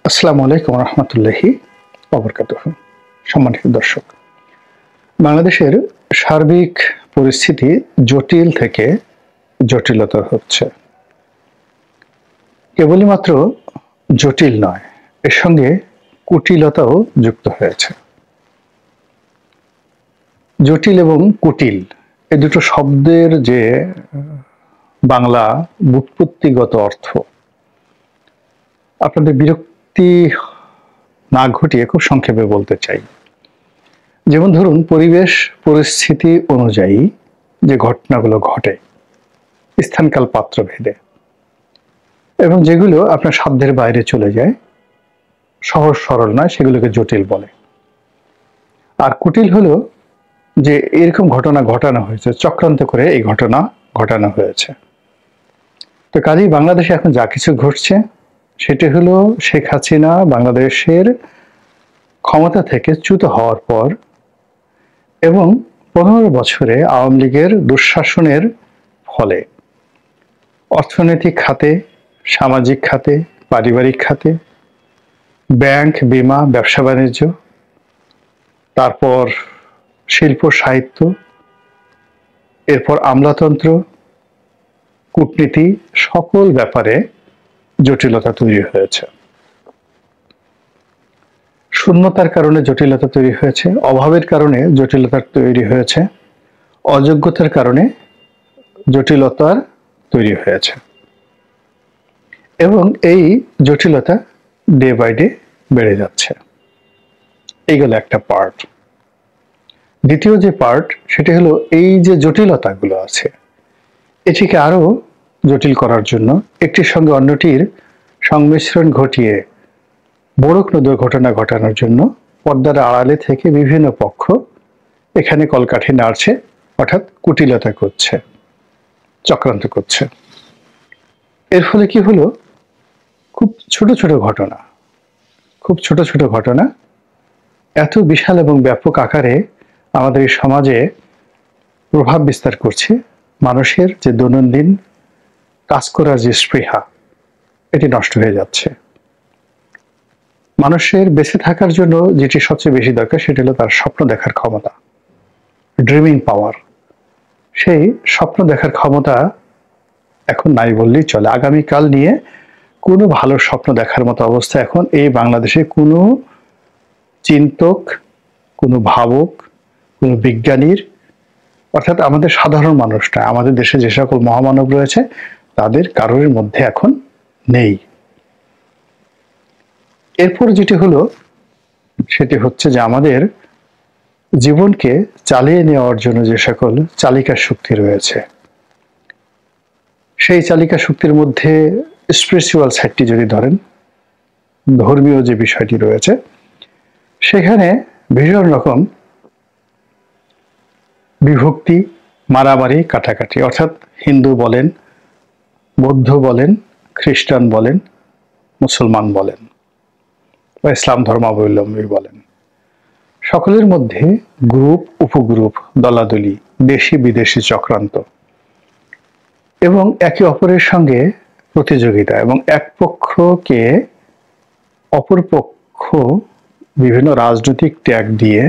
আসসালামু আলাইকুম রহমতুল্লাহি ওয়া সম্মানিত দর্শক, বাংলাদেশের সার্বিক পরিস্থিতি জটিল থেকে জটিলতর হচ্ছে। কেবলই মাত্র জটিল নয়, এর সঙ্গে কুটিলতাও যুক্ত হয়েছে। জটিল এবং কুটিল এই দুটো শব্দের যে বাংলা ব্যুৎপত্তিগত অর্থ আপনাদের বিরক্তি না ঘটিয়ে খুব সংক্ষেপে বলতে চাই। যেমন ধরুন, পরিবেশ পরিস্থিতি অনুযায়ী যে ঘটনাগুলো ঘটে স্থানকাল পাত্র ভেদে, এবং যেগুলো আপনার সাধ্যের বাইরে চলে যায়, সহজ সরল নয়, সেগুলোকে জটিল বলে। আর কুটিল হলো যে এরকম ঘটনা ঘটানো হয়েছে, চক্রান্ত করে এই ঘটনা ঘটানো হয়েছে। তো কাজেই বাংলাদেশে এখন যা কিছু ঘটছে সেটি হলো শেখ হাসিনা বাংলাদেশের ক্ষমতা থেকে চ্যুত হওয়ার পর এবং 15 বছরে আওয়ামী লীগের দুঃশাসনের ফলে অর্থনৈতিক খাতে, সামাজিক খাতে, পারিবারিক খাতে, ব্যাংক, বিমা, ব্যবসা বাণিজ্য, তারপর শিল্প সাহিত্য, এরপর আমলাতন্ত্র, কূটনীতি, সকল ব্যাপারে জটিলতা তৈরি হয়েছে। শূন্যতার কারণে জটিলতা তৈরি হয়েছে, অভাবের কারণে জটিলতা তৈরি হয়েছে, অযোগ্যতার কারণে জটিলতার তৈরি হয়েছে, এবং এই জটিলতা ডে বাই ডে বেড়ে যাচ্ছে। এইগুলো একটা পার্ট। দ্বিতীয় যে পার্ট, সেটি হলো এই যে জটিলতাগুলো আছে এটিকে আরো জটিল করার জন্য, একটির সঙ্গে অন্যটির সংমিশ্রণ ঘটিয়ে বড় কোনো দুর্ঘটনা ঘটানোর জন্য পর্দার আড়ালে থেকে বিভিন্ন পক্ষ এখানে কলকাঠি নাড়ছে, অর্থাৎ কুটিলতা করছে, চক্রান্ত করছে। এর ফলে কি হলো, খুব ছোট ছোট ঘটনা এত বিশাল এবং ব্যাপক আকারে আমাদের এই সমাজে প্রভাব বিস্তার করছে। মানুষের যে দৈনন্দিন কাজ করার যে স্পৃহা, এটি নষ্ট হয়ে যাচ্ছে। মানুষের বেঁচে থাকার জন্য যেটি সবচেয়ে বেশি দরকার সেটি হলো তার স্বপ্ন দেখার ক্ষমতা, ড্রিমিং পাওয়ার। সেই স্বপ্ন দেখার ক্ষমতা এখন নাই বললেই চলে। আগামীকাল নিয়ে কোনো ভালো স্বপ্ন দেখার মতো অবস্থা এখন এই বাংলাদেশে কোনো চিন্তক, কোনো ভাবক, কোনো বিজ্ঞানীর, অর্থাৎ আমাদের সাধারণ মানুষটা, আমাদের দেশে যে সকল মহামানব রয়েছে তাদের কারোর মধ্যে এখন নেই। এরপর যেটি হলো সেটি হচ্ছে যে আমাদের জীবনকে চালিয়ে নেওয়ার জন্য যে সকল চালিকা শক্তি রয়েছে, সেই চালিকা শক্তির মধ্যে স্পিরিচুয়াল সাইডটি যদি ধরেন, ধর্মীয় যে বিষয়টি রয়েছে, সেখানে ভীষণ রকম বিভক্তি, মারামারি, কাটাকাটি, অর্থাৎ হিন্দু বলেন, বৌদ্ধ বলেন, খ্রিস্টান বলেন, মুসলমান বলেন বা ইসলাম ধর্মাবলম্বী বলেন, সকলের মধ্যে গ্রুপ, উপগ্রুপ, দলাদলি, দেশি বিদেশি চক্রান্ত এবং একে অপরের সঙ্গে প্রতিযোগিতা, এবং এক পক্ষকে অপর পক্ষ বিভিন্ন রাজনৈতিক ট্যাগ দিয়ে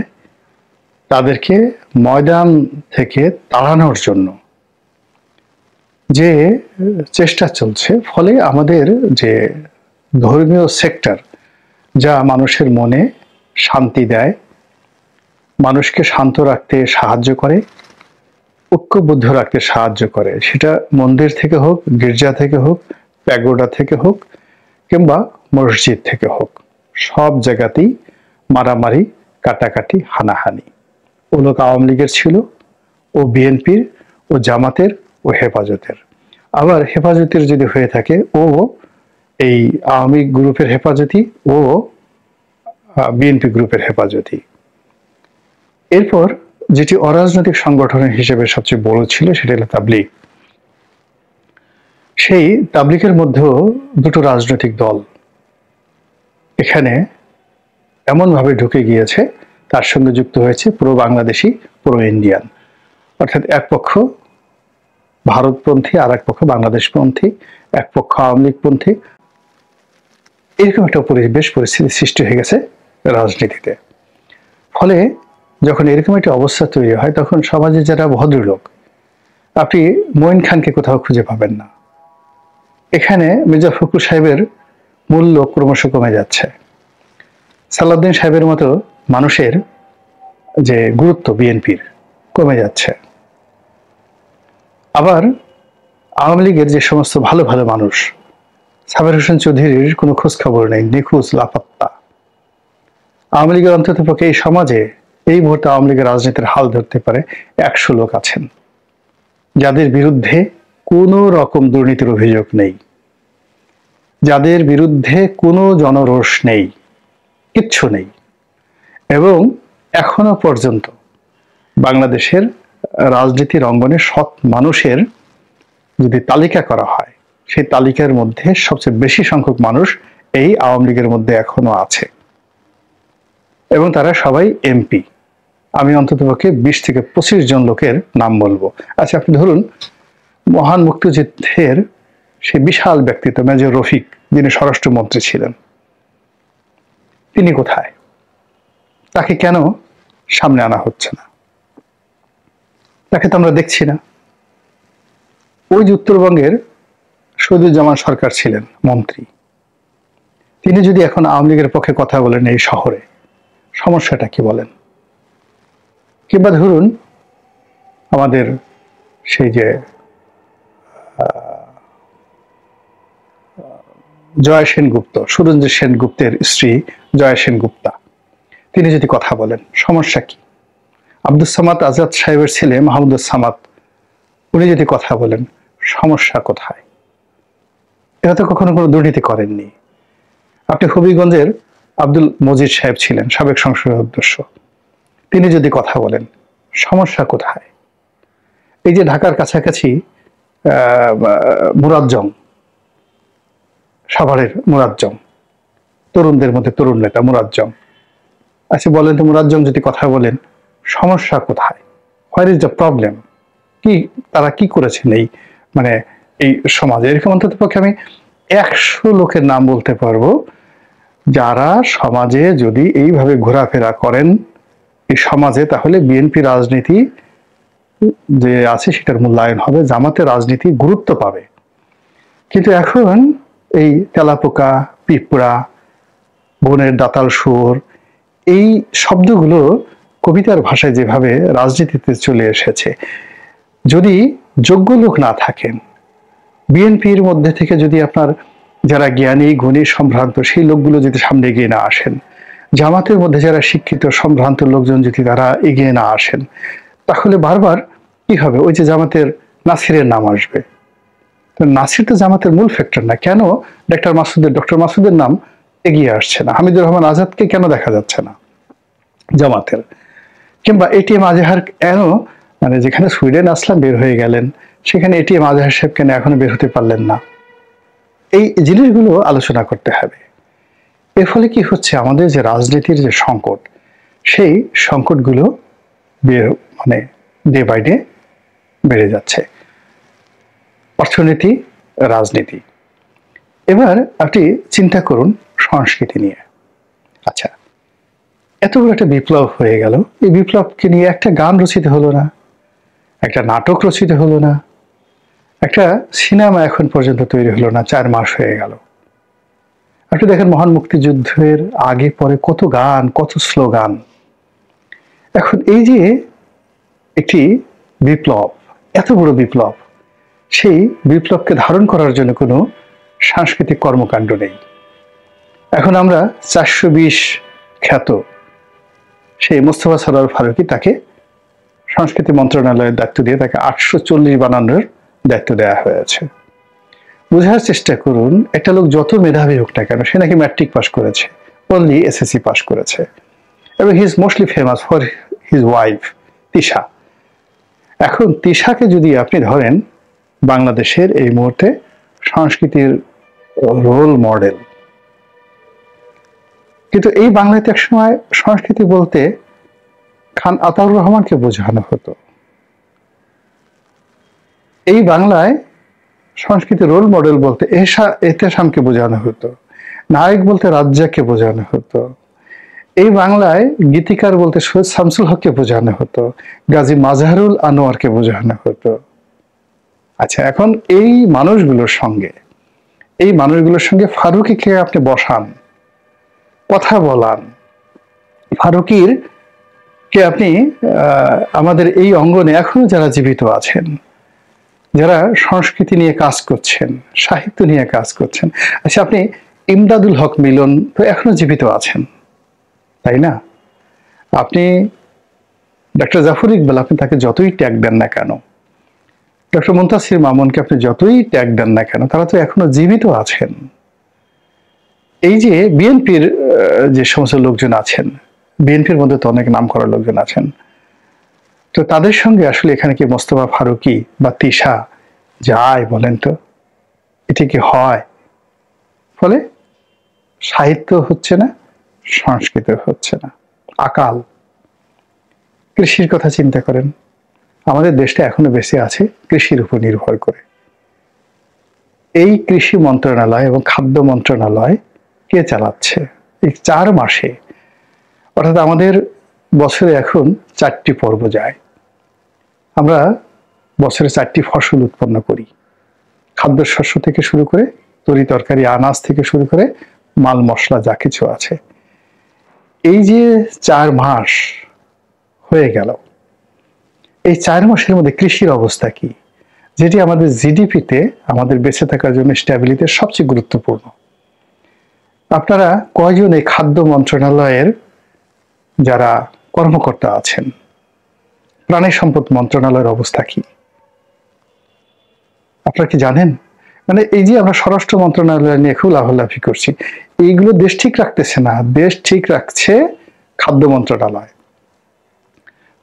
তাদেরকে ময়দান থেকে তাড়ানোর জন্য যে চেষ্টা চলছে, ফলে আমাদের যে ধর্মীয় সেক্টর, যা মানুষের মনে শান্তি দেয়, মানুষকে শান্ত রাখতে সাহায্য করে, ঐক্যবদ্ধ রাখতে সাহায্য করে, সেটা মন্দির থেকে হোক, গির্জা থেকে হোক, প্যাগোডা থেকে হোক, কিংবা মসজিদ থেকে হোক, সব জায়গাতেই মারামারি, কাটাকাটি, হানাহানি। ও লোক আওয়ামী লীগের ছিল, ও বিএনপির, ও জামাতের, ও হেফাজতের। আবার হেফাজতের যদি হয়ে থাকে, ও এই আওয়ামী গ্রুপের হেফাজতি, ও বিএনপি গ্রুপের হেফাজতি। এরপর যেটি অরাজনৈতিক সংগঠনের হিসেবে সবচেয়ে বড় ছিল সেটা হলো তাবলিগ। সেই তাবলিগের মধ্যেও দুটো রাজনৈতিক দল এখানে এমনভাবে ঢুকে গিয়েছে, তার সঙ্গে যুক্ত হয়েছে প্রো বাংলাদেশি, প্রো ইন্ডিয়ান, অর্থাৎ এক পক্ষ ভারতপন্থী, আর এক পক্ষ বাংলাদেশপন্থী, এক পক্ষ আওয়ামী লীগপন্থী। এরকম একটা পরিবেশ পরিস্থিতি সৃষ্টি হয়ে গেছে রাজনীতিতে। ফলে যখন এরকম একটা অবস্থা তৈরি হয়, তখন সমাজে যারা ভদ্রলোক, আপনি মঈন খানকে কোথাও খুঁজে পাবেন না। এখানে মির্জা ফখরুল সাহেবের মূল্য ক্রমশ কমে যাচ্ছে। সালাউদ্দিন সাহেবের মতো মানুষের যে গুরুত্ব বিএনপির কমে যাচ্ছে। আবার আওয়ামী লীগের যে সমস্ত ভালো ভালো মানুষ, সাবের হোসেন চৌধুরীর কোনো খোঁজ খবর নেই, নিখোঁজ, লাপাত্তা। আওয়ামী লীগের অন্ততপক্ষে এই সমাজে এই মুহূর্তে আওয়ামী লীগের রাজনীতির হাল ধরতে পারে 100 লোক আছেন, যাদের বিরুদ্ধে কোনো রকম দুর্নীতির অভিযোগ নেই, যাদের বিরুদ্ধে কোনো জনরোষ নেই, কিচ্ছু নেই। এবং এখনো পর্যন্ত বাংলাদেশের রাজনীতির অঙ্গনে সৎ মানুষের যদি তালিকা করা হয়, সেই তালিকার মধ্যে সবচেয়ে বেশি সংখ্যক মানুষ এই আওয়ামী লীগের মধ্যে এখনো আছে, এবং তারা সবাই এমপি। আমি অন্ততপক্ষে 20 থেকে 25 জন লোকের নাম বলবো। আচ্ছা, আপনি ধরুন মহান মুক্তিযুদ্ধের সেই বিশাল ব্যক্তিত্ব মেজর রফিক, যিনি স্বরাষ্ট্রমন্ত্রী ছিলেন, তিনি কোথায়? তাকে কেন সামনে আনা হচ্ছে না? তাকে তো আমরা দেখছি না। ওই যে উত্তরবঙ্গের শহীদুজ্জামান সরকার ছিলেন মন্ত্রী, তিনি যদি এখন আওয়ামী লীগের পক্ষে কথা বলেন এই শহরে, সমস্যাটা কি বলেন? কিংবা ধরুন আমাদের সেই যে জয়া সেনগুপ্ত, সুরেন্দ্র সেনগুপ্তের স্ত্রী জয়া সেনগুপ্তা, তিনি যদি কথা বলেন, সমস্যা কি? আব্দুস সামাদ আজাদ সাহেবের ছেলে মাহমুদুস সামাদ, উনি যদি কথা বলেন, সমস্যা কোথায়? এরা তো কখনো কোনো দুর্নীতি করেননি। আপনি হবিগঞ্জের আব্দুল মজিদ সাহেব ছিলেন, সাবেক সংসদ সদস্য, তিনি যদি কথা বলেন, সমস্যা কোথায়? এই যে ঢাকার কাছাকাছি মুরাজ্জম, সাভারের মুরাজ্জম, তরুণদের মধ্যে তরুণ নেতা মুরাজ্জম, আচ্ছা বলেন তো, মুরাজ্জম যদি কথা বলেন, সমস্যা কোথায়? Where is the problem? কি তারা কি করেছেন এই মানে এই সমাজে? এরকম অন্তত পক্ষে আমি 100 লোকের নাম বলতে পারবো, যারা সমাজে যদি এইভাবে ঘোরাফেরা করেন এই সমাজে, তাহলে বিএনপি রাজনীতি যে আছে সেটার মূল্যায়ন হবে, জামাতের রাজনীতি গুরুত্ব পাবে। কিন্তু এখন এই তেলাপোকা, পিঁপড়া, বনের দাতাল সুর, এই শব্দগুলো কবিতার ভাষায় যেভাবে রাজনীতিতে চলে এসেছে, যদি যোগ্য লোক না থাকেন, বিএনপির মধ্যে থেকে যদি আপনার যারা জ্ঞানী গুণী সম্ভ্রান্ত সেই লোকগুলো যদি সামনে এগিয়ে না আসেন, জামাতের মধ্যে যারা শিক্ষিত সম্ভ্রান্ত লোকজন যদি তারা এগিয়ে না আসেন, তাহলে বারবার কি হবে? ওই যে জামাতের নাসিরের নাম আসবে। তো নাসির তো জামাতের মূল ফ্যাক্টর না। কেন ডক্টর মাসুদের নাম এগিয়ে আসছে না? হামিদুর রহমান আজাদকে কেন দেখা যাচ্ছে না জামাতের? কিংবা এটিএম আজহার কেন, মানে যেখানে সুইডেন আসলাম বের হয়ে গেলেন, সেখানে এটিএম আজহার সাহেব কেন এখনো বের হতে পারলেন না? এই জিনিসগুলো আলোচনা করতে হবে। এর ফলে কি হচ্ছে, আমাদের যে রাজনীতির যে সংকট, সেই সংকটগুলো মানে ডে বাই ডে বেড়ে যাচ্ছে। অর্থনীতি, রাজনীতি। এবার আপনি চিন্তা করুন সংস্কৃতি নিয়ে। আচ্ছা, এত বড় একটা বিপ্লব হয়ে গেল, এই বিপ্লবকে নিয়ে একটা গান রচিত হলো না, একটা নাটক রচিত হলো না, একটা সিনেমা এখন পর্যন্ত তৈরি হলো না, 4 মাস হয়ে গেল। আপনি দেখেন মহান মুক্তিযুদ্ধের আগে পরে কত গান, কত স্লোগান। এখন এই যে একটি বিপ্লব, এত বড় বিপ্লব, সেই বিপ্লবকে ধারণ করার জন্য কোনো সাংস্কৃতিক কর্মকাণ্ড নেই। এখন আমরা 420 খ্যাত সেই মোস্তফা সরোয়ার ফারুকী, তাকে সংস্কৃতি মন্ত্রণালয়ের দায়িত্ব দিয়ে তাকে 840 বানানোর দায়িত্ব দেওয়া হয়েছে। বোঝার চেষ্টা করুন, একটা লোক যত মেধাবী হোক না কেন, সে নাকি ম্যাট্রিক পাস করেছে, অনলি এসএসসি পাস করেছে, এবং he is mostly famous for his wife Tisha. এখন তিশাকে যদি আপনি ধরেন বাংলাদেশের এই মুহূর্তে সংস্কৃতির রোল মডেল, কিন্তু এই বাংলাতে একসময় সংস্কৃতি বলতে খান আতাউর রহমানকে বোঝানো হতো। এই বাংলায় সংস্কৃতি রোল মডেল বলতে এহতেশামকে বোঝানো হতো, নায়ক বলতে রাজ্জাককে বোঝানো হতো। এই বাংলায় গীতিকার বলতে সৈয়দ শামসুল হককে বোঝানো হতো, গাজী মাজহারুল আনোয়ারকে বোঝানো হতো। আচ্ছা, এখন এই মানুষগুলোর সঙ্গে ফারুকীকে আপনি বসান, কথা বলান। ফারুকীর কে আপনি আমাদের এই অঙ্গনে এখনো যারা জীবিত আছেন, যারা সংস্কৃতি নিয়ে কাজ করছেন, সাহিত্য নিয়ে কাজ করছেন, আচ্ছা আপনি ইমদাদুল হক মিলন তো এখনো জীবিত আছেন, তাই না? আপনি ডক্টর জাফর ইকবাল, আপনি তাকে যতই ট্যাগ দেন না কেন, ডক্টর মুনতাসির মামুনকে আপনি যতই ট্যাগ দেন না কেন, তারা তো এখনো জীবিত আছেন। এই যে বিএনপির যে সমস্ত লোকজন আছেন, বিএনপির মধ্যে তো অনেক নাম করা লোকজন আছেন, তো তাদের সঙ্গে আসলে এখানে কি মোস্তফা ফারুকী বা তিশা যায় বলেন তো? এটি কি হয়? ফলে সাহিত্য হচ্ছে না, সংস্কৃতি হচ্ছে না, আকাল। কৃষির কথা চিন্তা করেন, আমাদের দেশটা এখনো বেঁচে আছে কৃষির উপর নির্ভর করে। এই কৃষি মন্ত্রণালয় এবং খাদ্য মন্ত্রণালয় কে চালাচ্ছে? এই 4 মাসে, অর্থাৎ আমাদের বছরে এখন 4টি পর্ব যায়, আমরা বছরে 4টি ফসল উৎপন্ন করি, খাদ্যশস্য থেকে শুরু করে তরি তরকারি, আনাজ থেকে শুরু করে মাল মশলা যা কিছু আছে। এই যে 4 মাস হয়ে গেল, এই 4 মাসের মধ্যে কৃষির অবস্থা কি, যেটি আমাদের জিডিপিতে, আমাদের বেঁচে থাকার জন্য স্ট্যাবিলিটি সবচেয়ে গুরুত্বপূর্ণ। আপনারা কয়জন এই খাদ্য মন্ত্রণালয়ের যারা কর্মকর্তা আছেন? প্রাণী সম্পদ মন্ত্রণালয়ের অবস্থা কি আপনারা কি জানেন? মানে এই যে আমরা স্বরাষ্ট্র মন্ত্রণালয় নিয়ে খুব লাফালাফি করছি, এইগুলো দেশ ঠিক রাখতেছে না, দেশ ঠিক রাখছে খাদ্য মন্ত্রণালয়,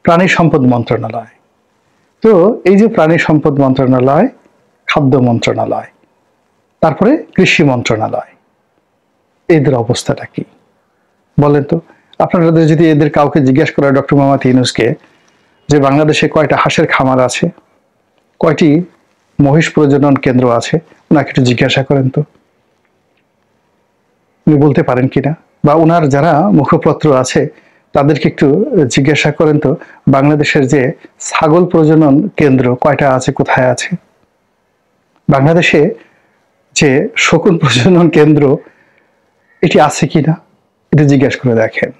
প্রাণী সম্পদ মন্ত্রণালয়। তো এই যে প্রাণী সম্পদ মন্ত্রণালয়, খাদ্য মন্ত্রণালয়, তারপরে কৃষি মন্ত্রণালয়, এদের অবস্থাটা কি বলেন তো? আপনারা যদি এদের কাউকে জিজ্ঞেস করেন, ডক্টর মোহাম্মদ ইউনূসকে, যে বাংলাদেশে কয়টা হাঁসের খামার আছে, কয়টি মহিষ প্রজনন কেন্দ্র আছে, ওনাকে একটু জিজ্ঞাসা করেন তো, উনি বলতে পারেন কিনা? বা ওনার যারা মুখপত্র আছে তাদেরকে একটু জিজ্ঞাসা করেন তো, বাংলাদেশের যে ছাগল প্রজনন কেন্দ্র কয়টা আছে, কোথায় আছে? বাংলাদেশে যে শকুন প্রজনন কেন্দ্র এটি আছে কিনা, এটা জিজ্ঞাসা করে দেখেন।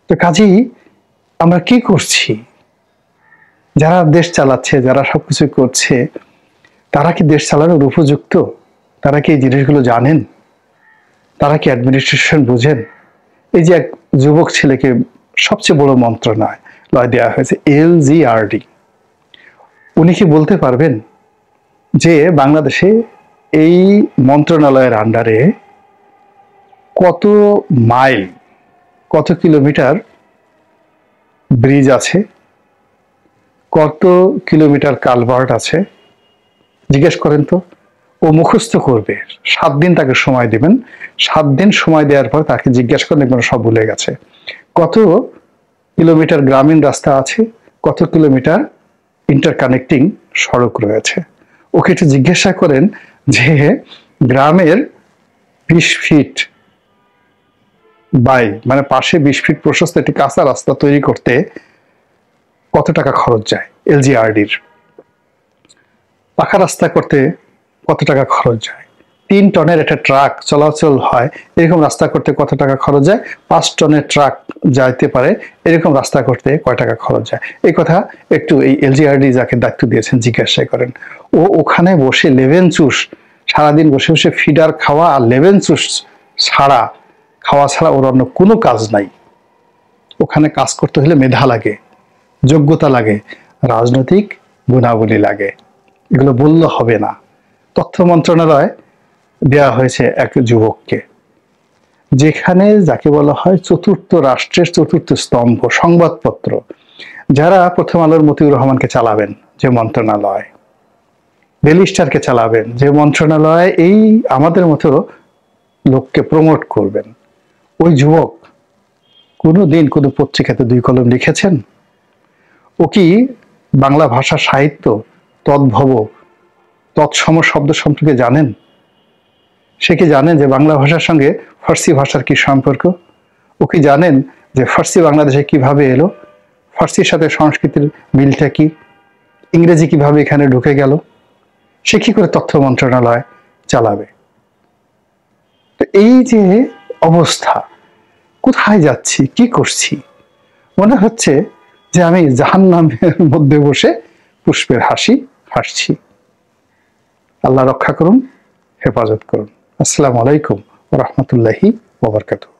তো কাজেই আমরা কি করছি? যারা দেশ চালাচ্ছে, যারা সবকিছু করছে, তারা কি দেশ চালানোর উপযুক্ত? তারা কি এই জিনিসগুলো জানেন? তারা কি অ্যাডমিনিস্ট্রেশন বুঝেন? এই যে এক যুবক ছেলেকে সবচেয়ে বড় মন্ত্রণালয় দেওয়া হয়েছে, এলজিআরডি, উনি কি বলতে পারবেন যে বাংলাদেশে এই মন্ত্রণালয়ের আন্ডারে কত মাইল, কত কিলোমিটার ব্রিজ আছে, কত কিলোমিটার কালভার্ট আছে? জিজ্ঞেস করেন তো। ও মুখস্থ করবে, 7 দিন তাকে সময় দিবেন, 7 দিন সময় দেওয়ার পর তাকে জিজ্ঞেস করেন, দেখবেন সব ভুলে গেছে। কত কিলোমিটার গ্রামীণ রাস্তা আছে, কত কিলোমিটার ইন্টারকানেক্টিং সড়ক রয়েছে। ওকে একটু জিজ্ঞাসা করেন যে গ্রামের 20 ফিট বাই, মানে পাশে 20 ফিট প্রশস্ত একটি কাঁচা রাস্তা তৈরি করতে কত টাকা খরচ যায় এলজিআরডির? পাকা রাস্তা করতে কত টাকা খরচ যায়? 3 টনের একটা ট্রাক চলাচল হয়, এরকম রাস্তা করতে কত টাকা খরচ যায়? 5 টনের ট্রাক যাইতে পারে, এরকম রাস্তা করতে কয় টাকা খরচ যায়? এই কথা একটু এই এলজিআরডি যাকে দায়িত্ব দিয়েছেন জিজ্ঞাসা করেন। ও ওখানে বসে লেভেন চুষ, সারাদিন বসে বসে ফিডার খাওয়া আর লেভেন চুষ ছাড়া, খাওয়া ছাড়া ওর অন্য কোনো কাজ নাই। ওখানে কাজ করতে হলে মেধা লাগে, যোগ্যতা লাগে, রাজনৈতিক গুণাবলী লাগে, এগুলো বললে হবে না। তথ্য মন্ত্রণালয় দেয়া হয়েছে এক যুবককে, যেখানে যাকে বলা হয় চতুর্থ রাষ্ট্রের চতুর্থ স্তম্ভ, সংবাদপত্র, যারা প্রথম আলোর মতিউর রহমানকে চালাবেন যে মন্ত্রণালয়, ডেইলি স্টারকে চালাবেন যে মন্ত্রণালয়, এই আমাদের মতো লোককে প্রমোট করবেন, ওই যুবক কোনোদিন কোনো পত্রিকাতে 2 কলম লিখেছেন? ও কি বাংলা ভাষা সাহিত্য, তদ্ভব, তৎসম শব্দ সম্পর্কে জানেন? সে কি জানেন যে বাংলা ভাষার সঙ্গে ফার্সি ভাষার কি সম্পর্ক? ও কি জানেন যে ফার্সি বাংলাদেশে কিভাবে এলো? ফার্সির সাথে সংস্কৃতির মিলটা কি? ইংরেজি কিভাবে এখানে ঢুকে গেল? সে কি করে তথ্য মন্ত্রণালয় চালাবে? তো এই যে অবস্থা, কোথায় যাচ্ছি, কি করছি, মনে হচ্ছে যে আমি জাহান্নামের মধ্যে বসে পুষ্পের হাসি হাসছি। আল্লাহ রক্ষা করুন, হেফাজত করুন। আসসালামু আলাইকুম ওয়া রাহমাতুল্লাহি ওয়া বারাকাতুহু।